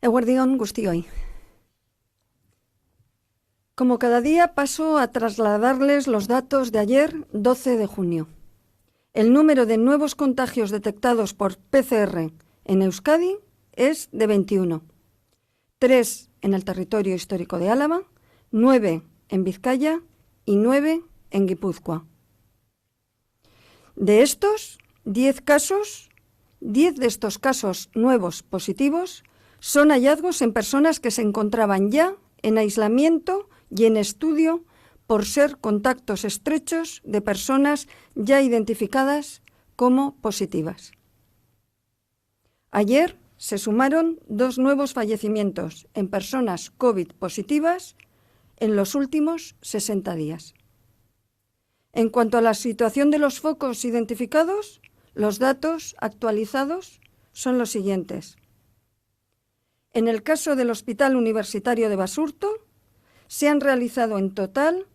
Eguerdión guztioi. Como cada día paso a trasladarles los datos de ayer, 12 de junio. El número de nuevos contagios detectados por PCR en Euskadi es de 21. 3 en el territorio histórico de Álava, 9 en Vizcaya y 9 en Guipúzcoa. De estos, 10 de estos casos nuevos positivos son hallazgos en personas que se encontraban ya en aislamiento y en estudio por ser contactos estrechos de personas ya identificadas como positivas. Ayer se sumaron 2 nuevos fallecimientos en personas COVID positivas en los últimos 60 días. En cuanto a la situación de los focos identificados, los datos actualizados son los siguientes. En el caso del Hospital Universitario de Basurto, se han realizado en total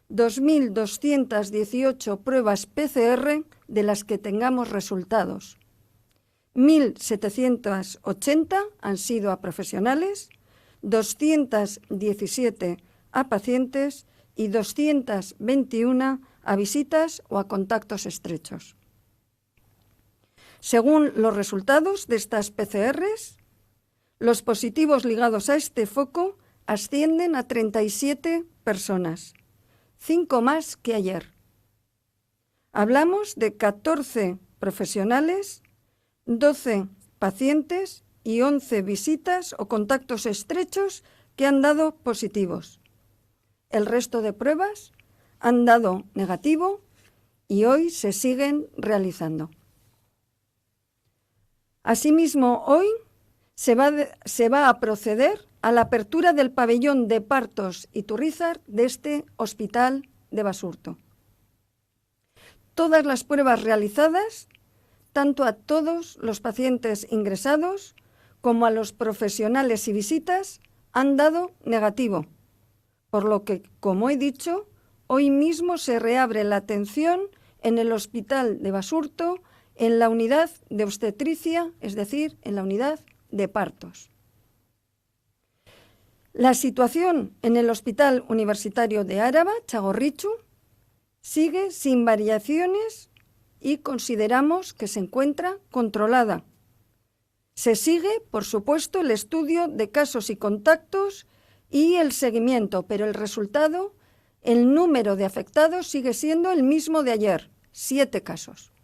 2.218 pruebas PCR de las que tengamos resultados. 1.780 han sido a profesionales, 217 a pacientes y 221 a visitas o a contactos estrechos. Según los resultados de estas PCRs, los positivos ligados a este foco ascienden a 37 personas, 5 más que ayer. Hablamos de 14 profesionales, 12 pacientes y 11 visitas o contactos estrechos que han dado positivos. El resto de pruebas han dado negativo y hoy se siguen realizando. Asimismo, hoy se va a proceder a la apertura del pabellón de partos Iturrizar de este hospital de Basurto. Todas las pruebas realizadas, tanto a todos los pacientes ingresados como a los profesionales y visitas, han dado negativo, por lo que, como he dicho, hoy mismo se reabre la atención en el hospital de Basurto, en la unidad de obstetricia, es decir, en la unidad de partos. La situación en el Hospital Universitario de Áraba, Txagorritxu, sigue sin variaciones y consideramos que se encuentra controlada. Se sigue, por supuesto, el estudio de casos y contactos y el seguimiento, pero el resultado, el número de afectados sigue siendo el mismo de ayer, 7 casos.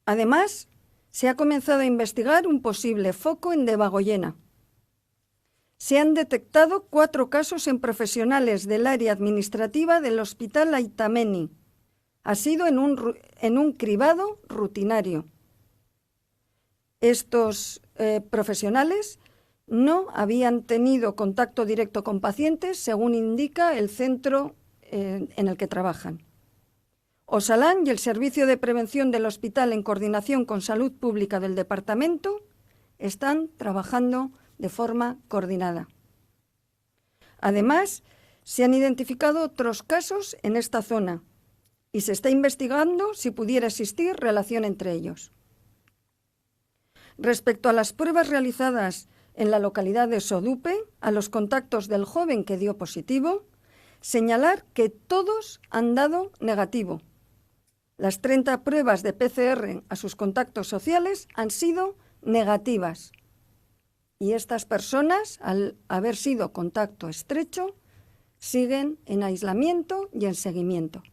Además, se ha comenzado a investigar un posible foco en Debagoiena. Se han detectado 4 casos en profesionales del área administrativa del Hospital Aitameni. Ha sido en un cribado rutinario. Estos profesionales no habían tenido contacto directo con pacientes, según indica el centro en el que trabajan. Osalan y el Servicio de Prevención del Hospital, en coordinación con Salud Pública del Departamento, están trabajando de forma coordinada. Además, se han identificado otros casos en esta zona y se está investigando si pudiera existir relación entre ellos. Respecto a las pruebas realizadas en la localidad de Sodupe, a los contactos del joven que dio positivo, señalar que todos han dado negativo. Las 30 pruebas de PCR a sus contactos sociales han sido negativas. Y estas personas, al haber sido contacto estrecho, siguen en aislamiento y en seguimiento.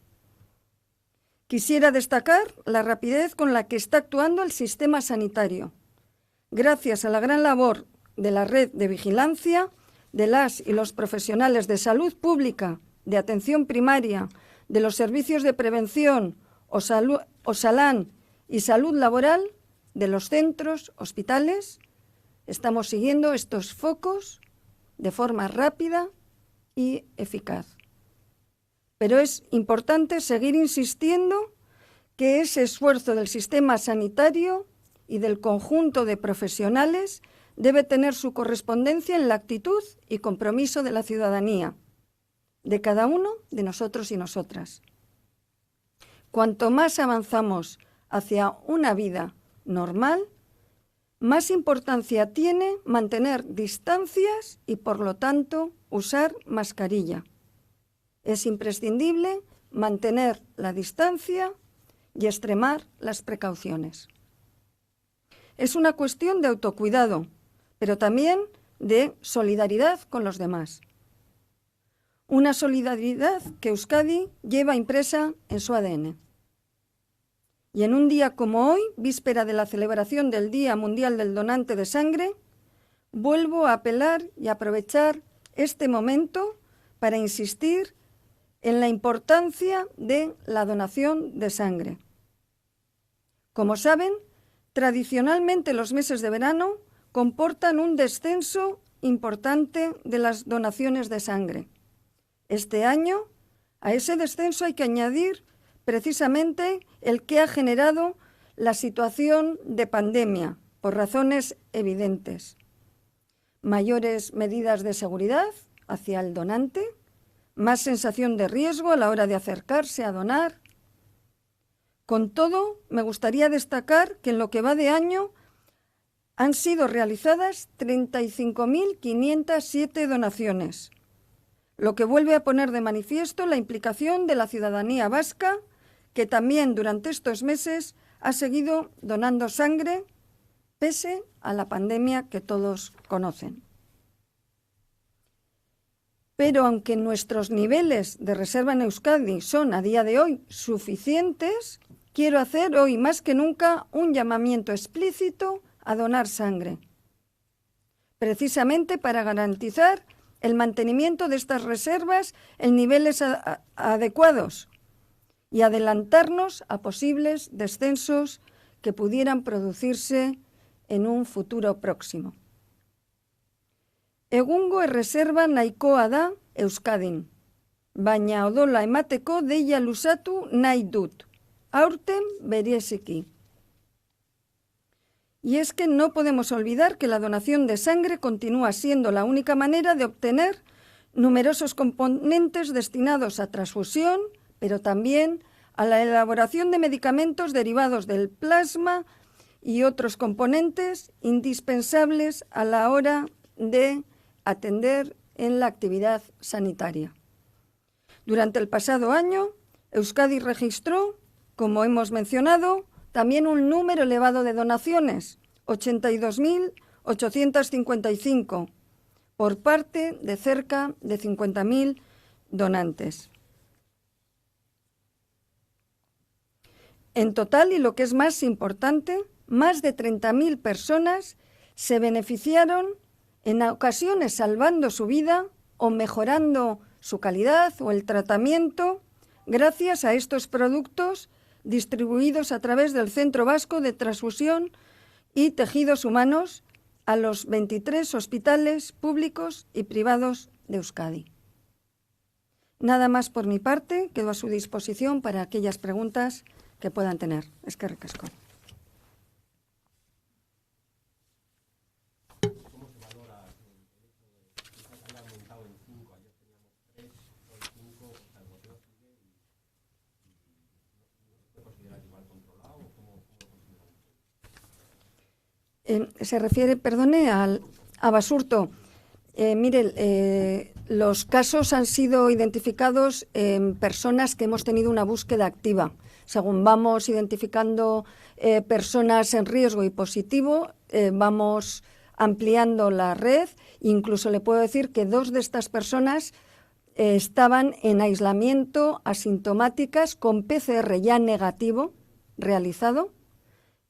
Quisiera destacar la rapidez con la que está actuando el sistema sanitario. Gracias a la gran labor de la red de vigilancia, de las y los profesionales de salud pública, de atención primaria, de los servicios de prevención, Osalan y salud laboral, de los centros, hospitales, estamos siguiendo estos focos de forma rápida y eficaz. Pero es importante seguir insistiendo que ese esfuerzo del sistema sanitario y del conjunto de profesionales debe tener su correspondencia en la actitud y compromiso de la ciudadanía, de cada uno de nosotros y nosotras. Cuanto más avanzamos hacia una vida normal, más importancia tiene mantener distancias y, por lo tanto, usar mascarilla. Es imprescindible mantener la distancia y extremar las precauciones. Es una cuestión de autocuidado, pero también de solidaridad con los demás. Una solidaridad que Euskadi lleva impresa en su ADN. Y en un día como hoy, víspera de la celebración del Día Mundial del Donante de Sangre, vuelvo a apelar y aprovechar este momento para insistir en la importancia de la donación de sangre. Como saben, tradicionalmente los meses de verano comportan un descenso importante de las donaciones de sangre. Este año, a ese descenso hay que añadir precisamente el que ha generado la situación de pandemia, por razones evidentes. Mayores medidas de seguridad hacia el donante, más sensación de riesgo a la hora de acercarse a donar. Con todo, me gustaría destacar que en lo que va de año han sido realizadas 35.507 donaciones, lo que vuelve a poner de manifiesto la implicación de la ciudadanía vasca, que también durante estos meses ha seguido donando sangre, pese a la pandemia que todos conocen. Pero aunque nuestros niveles de reserva en Euskadi son a día de hoy suficientes, quiero hacer hoy más que nunca un llamamiento explícito a donar sangre, precisamente para garantizar el mantenimiento de estas reservas en niveles adecuados y adelantarnos a posibles descensos que pudieran producirse en un futuro próximo. Egungo erreserba nahikoa da Euskadin, baina odola emateko deia luzatu nahi dut, aurten bereziki. Y es que no podemos olvidar que la donación de sangre continúa siendo la única manera de obtener numerosos componentes destinados a transfusión, pero también a la elaboración de medicamentos derivados del plasma y otros componentes indispensables a la hora de atender en la actividad sanitaria. Durante el pasado año, Euskadi registró, como hemos mencionado, también un número elevado de donaciones, 82.855, por parte de cerca de 50.000 donantes. En total, y lo que es más importante, más de 30.000 personas se beneficiaron, en ocasiones salvando su vida o mejorando su calidad o el tratamiento, gracias a estos productos distribuidos a través del Centro Vasco de Transfusión y Tejidos Humanos a los 23 hospitales públicos y privados de Euskadi. Nada más por mi parte, quedo a su disposición para aquellas preguntas que puedan tener. Eskerrik asko. ¿Cómo se valora el hecho de que quizás haya aumentado en 5? Ayer teníamos 3, hoy 5, o sea, el goteo sigue y no se puede considerar igual controlado o cómo lo consideran ustedes? Se refiere, perdone, a Basurto. Mire, los casos han sido identificados en personas que hemos tenido una búsqueda activa. Según vamos identificando personas en riesgo y positivo, vamos ampliando la red. Incluso le puedo decir que 2 de estas personas estaban en aislamiento asintomáticas con PCR ya negativo realizado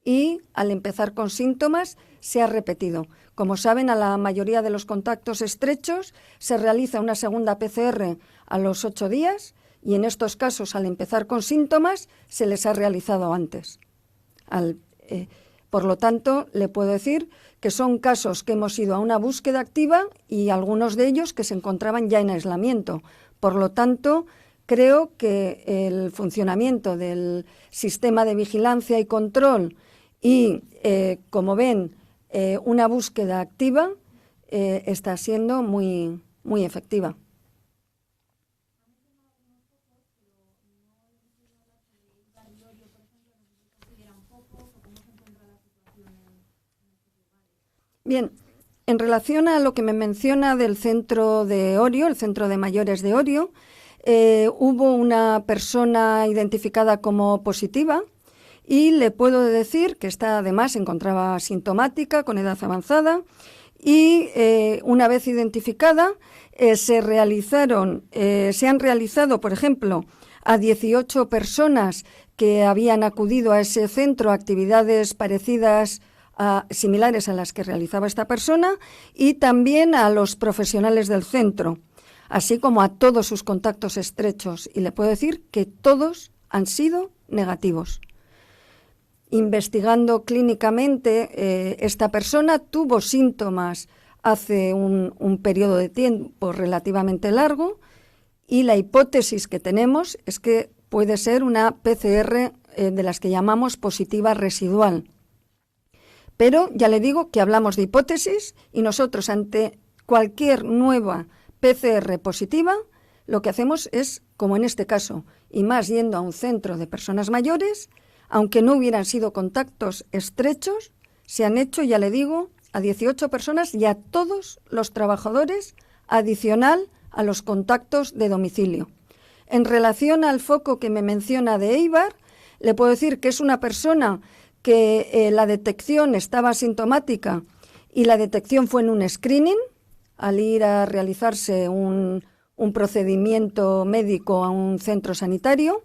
y al empezar con síntomas se ha repetido. Como saben, a la mayoría de los contactos estrechos se realiza una segunda PCR a los 8 días y en estos casos, al empezar con síntomas, se les ha realizado antes. Por lo tanto, le puedo decir que son casos que hemos ido a una búsqueda activa y algunos de ellos que se encontraban ya en aislamiento. Por lo tanto, creo que el funcionamiento del sistema de vigilancia y control y, como ven, una búsqueda activa está siendo muy, muy efectiva. Bien, en relación a lo que me menciona del centro de Orio, el centro de mayores de Orio, hubo una persona identificada como positiva y le puedo decir que además se encontraba sintomática, con edad avanzada, y una vez identificada se han realizado, por ejemplo, a 18 personas que habían acudido a ese centro actividades parecidas similares a las que realizaba esta persona, y también a los profesionales del centro, así como a todos sus contactos estrechos. Y le puedo decir que todos han sido negativos. Investigando clínicamente, esta persona tuvo síntomas hace un periodo de tiempo relativamente largo, y la hipótesis que tenemos es que puede ser una PCR de las que llamamos positiva residual. Pero ya le digo que hablamos de hipótesis, y nosotros ante cualquier nueva PCR positiva lo que hacemos es, como en este caso, y más yendo a un centro de personas mayores, aunque no hubieran sido contactos estrechos, se han hecho, ya le digo, a 18 personas y a todos los trabajadores, adicional a los contactos de domicilio. En relación al foco que me menciona de Éibar, le puedo decir que es una persona que la detección estaba asintomática, y la detección fue en un screening, al ir a realizarse un procedimiento médico a un centro sanitario,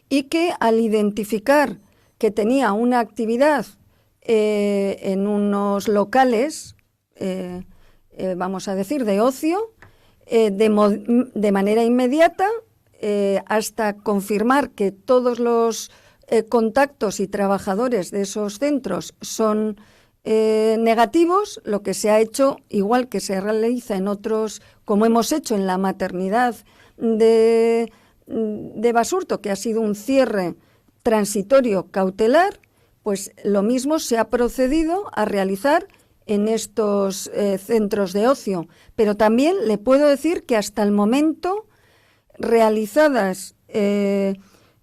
y que al identificar que tenía una actividad en unos locales, vamos a decir, de ocio, de manera inmediata, hasta confirmar que todos los contactos y trabajadores de esos centros son negativos, lo que se ha hecho, igual que se realiza en otros, como hemos hecho en la maternidad de Basurto, que ha sido un cierre transitorio cautelar, pues lo mismo se ha procedido a realizar en estos centros de ocio. Pero también le puedo decir que hasta el momento, realizadas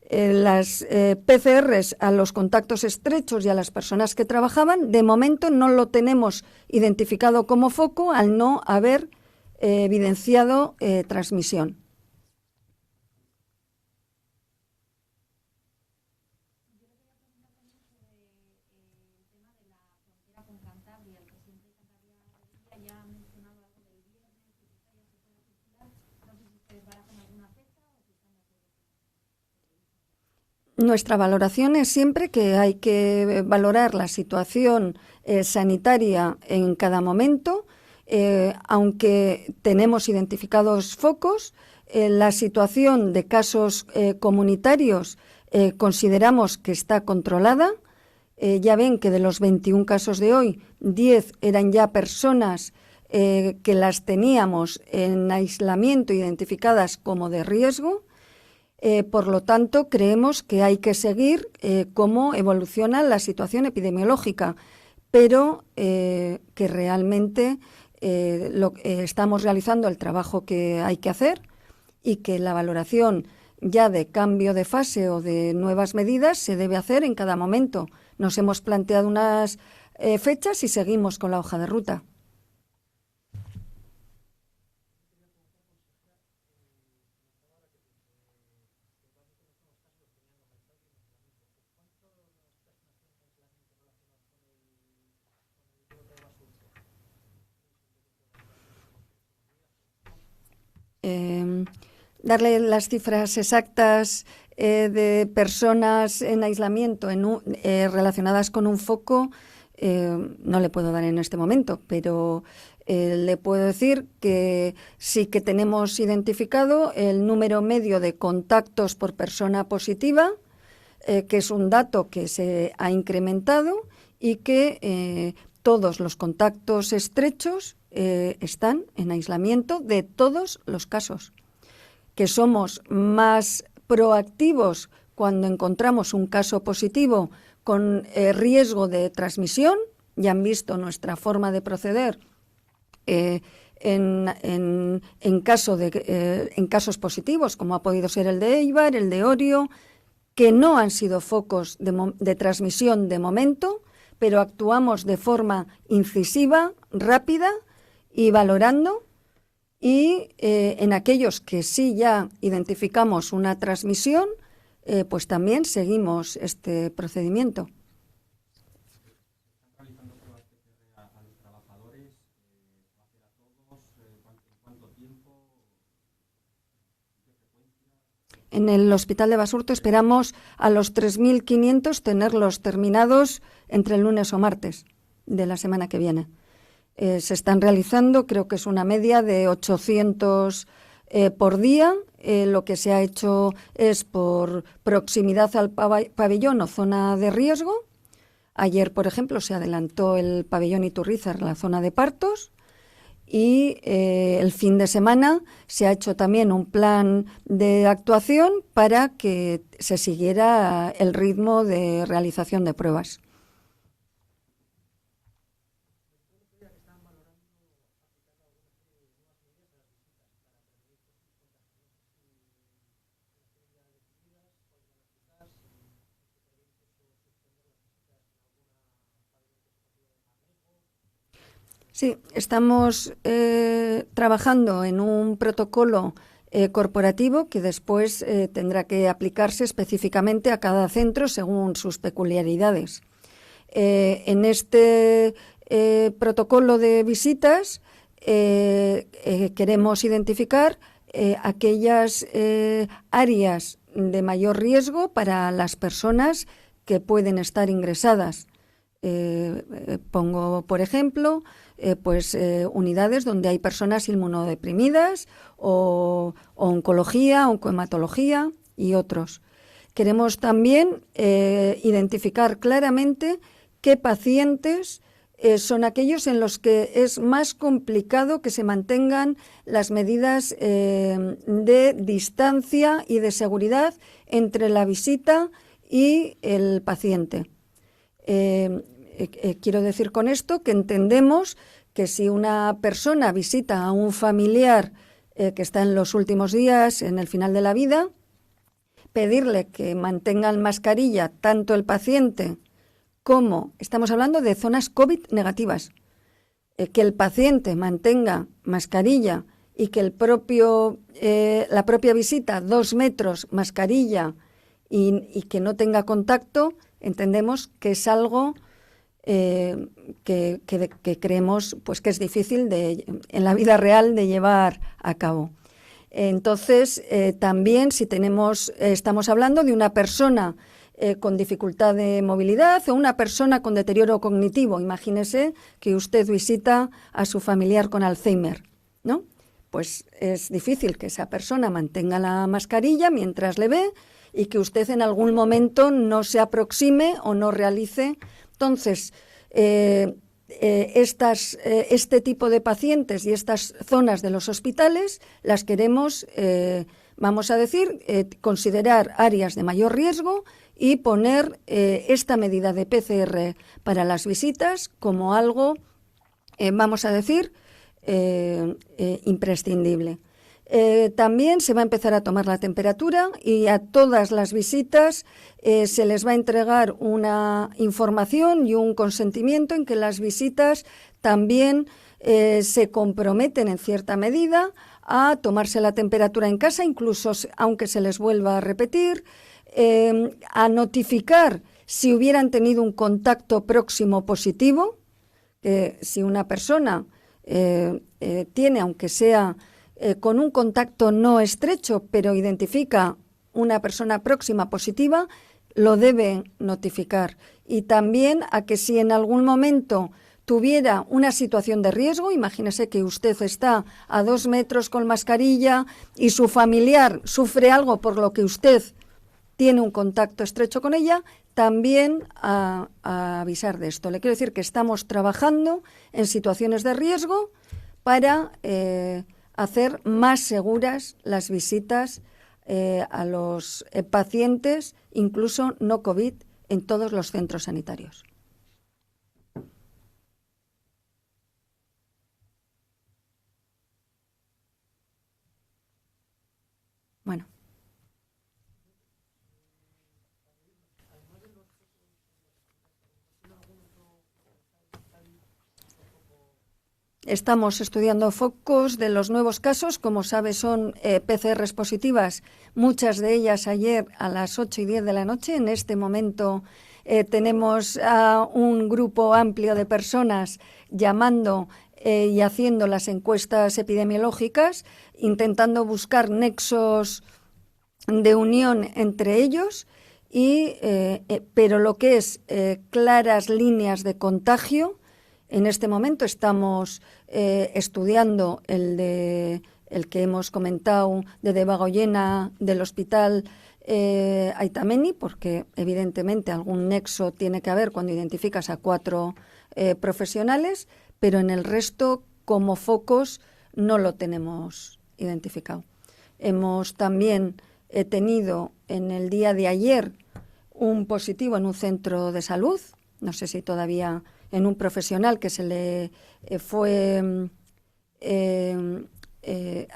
las PCRs a los contactos estrechos y a las personas que trabajaban, de momento no lo tenemos identificado como foco al no haber evidenciado transmisión. Nuestra valoración es siempre que hay que valorar la situación sanitaria en cada momento, aunque tenemos identificados focos. La situación de casos comunitarios consideramos que está controlada. Ya ven que de los 21 casos de hoy, 10 eran ya personas que las teníamos en aislamiento identificadas como de riesgo. Por lo tanto, creemos que hay que seguir cómo evoluciona la situación epidemiológica, pero que realmente estamos realizando el trabajo que hay que hacer, y que la valoración ya de cambio de fase o de nuevas medidas se debe hacer en cada momento. Nos hemos planteado unas fechas y seguimos con la hoja de ruta. Darle las cifras exactas de personas en aislamiento relacionadas con un foco no le puedo dar en este momento, pero le puedo decir que sí que tenemos identificado el número medio de contactos por persona positiva, que es un dato que se ha incrementado, y que todos los contactos estrechos están en aislamiento de todos los casos. Que somos más proactivos cuando encontramos un caso positivo con riesgo de transmisión. Ya han visto nuestra forma de proceder en casos positivos, como ha podido ser el de Éibar, el de Orio, que no han sido focos de transmisión de momento, pero actuamos de forma incisiva, rápida y valorando. Y en aquellos que sí ya identificamos una transmisión, pues también seguimos este procedimiento. ¿Están realizando pruebas PCR a los trabajadores? ¿Va a hacer a todos? ¿En cuánto tiempo? ¿Qué frecuencia? En el Hospital de Basurto esperamos a los 3.500 tenerlos terminados entre el lunes o martes de la semana que viene. Se están realizando, creo que es una media de 800 por día. Lo que se ha hecho es por proximidad al pabellón o zona de riesgo. Ayer, por ejemplo, se adelantó el pabellón Iturrizar, la zona de partos. Y el fin de semana se ha hecho también un plan de actuación para que se siguiera el ritmo de realización de pruebas. Sí, estamos trabajando en un protocolo corporativo que después tendrá que aplicarse específicamente a cada centro según sus peculiaridades. En este protocolo de visitas queremos identificar aquellas áreas de mayor riesgo para las personas que pueden estar ingresadas. Pongo, por ejemplo, unidades donde hay personas inmunodeprimidas o oncología, oncohematología y otros. Queremos también identificar claramente qué pacientes son aquellos en los que es más complicado que se mantengan las medidas de distancia y de seguridad entre la visita y el paciente. Quiero decir con esto que entendemos que si una persona visita a un familiar que está en los últimos días, en el final de la vida, pedirle que mantengan mascarilla tanto el paciente como, estamos hablando de zonas COVID negativas, que el paciente mantenga mascarilla y que la propia visita 2 metros, mascarilla y que no tenga contacto, entendemos que es algo que creemos pues que es difícil en la vida real de llevar a cabo. Entonces, también si estamos hablando de una persona con dificultad de movilidad o una persona con deterioro cognitivo, imagínese que usted visita a su familiar con Alzheimer, ¿no? Pues es difícil que esa persona mantenga la mascarilla mientras le ve y que usted en algún momento no se aproxime o no realice. Entonces, este tipo de pacientes y estas zonas de los hospitales las queremos, vamos a decir, considerar áreas de mayor riesgo y poner esta medida de PCR para las visitas como algo, vamos a decir, imprescindible. También se va a empezar a tomar la temperatura y a todas las visitas se les va a entregar una información y un consentimiento en que las visitas también se comprometen en cierta medida a tomarse la temperatura en casa, incluso aunque se les vuelva a repetir, a notificar si hubieran tenido un contacto próximo positivo, que si una persona tiene, aunque sea con un contacto no estrecho, pero identifica una persona próxima positiva, lo debe notificar. Y también a que si en algún momento tuviera una situación de riesgo, imagínese que usted está a 2 metros con mascarilla y su familiar sufre algo por lo que usted tiene un contacto estrecho con ella, también a avisar de esto. Le quiero decir que estamos trabajando en situaciones de riesgo para hacer más seguras las visitas a los pacientes, incluso no COVID, en todos los centros sanitarios. Bueno. estamos estudiando focos de los nuevos casos. Como sabes, son PCRs positivas, muchas de ellas ayer a las 8:10 de la noche. En este momento tenemos a un grupo amplio de personas llamando y haciendo las encuestas epidemiológicas, intentando buscar nexos de unión entre ellos, pero lo que es claras líneas de contagio, en este momento estamos estudiando el que hemos comentado de Debagoyena del Hospital Aitameni, porque evidentemente algún nexo tiene que haber cuando identificas a 4 profesionales, pero en el resto, como focos, no lo tenemos identificado. Hemos también tenido en el día de ayer un positivo en un centro de salud, no sé si todavía en un profesional que se le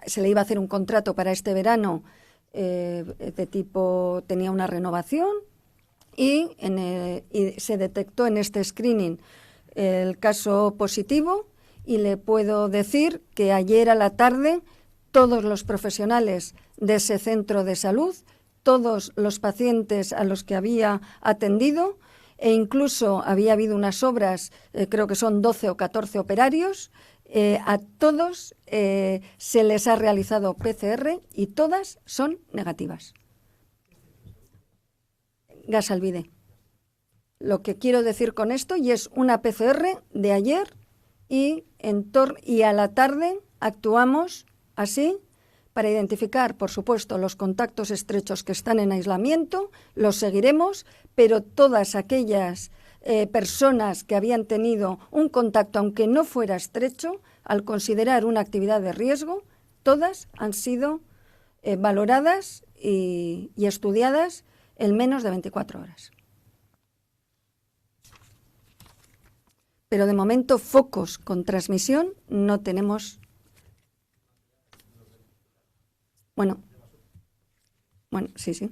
se le iba a hacer un contrato para este verano de tipo, tenía una renovación y se detectó en este screening el caso positivo, y le puedo decir que ayer a la tarde todos los profesionales de ese centro de salud, todos los pacientes a los que había atendido, e incluso había habido unas obras, creo que son 12 o 14 operarios, a todos se les ha realizado PCR y todas son negativas. Gas Alvide. Lo que quiero decir con esto, y es una PCR de ayer, y a la tarde actuamos así para identificar, por supuesto, los contactos estrechos que están en aislamiento, los seguiremos, pero todas aquellas personas que habían tenido un contacto, aunque no fuera estrecho, al considerar una actividad de riesgo, todas han sido valoradas y estudiadas en menos de 24 horas. Pero de momento focos con transmisión no tenemos. Bueno, sí.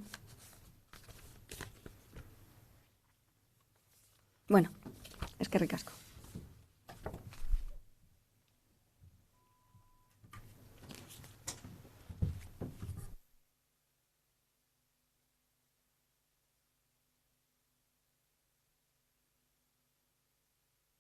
Bueno, es que ricasco.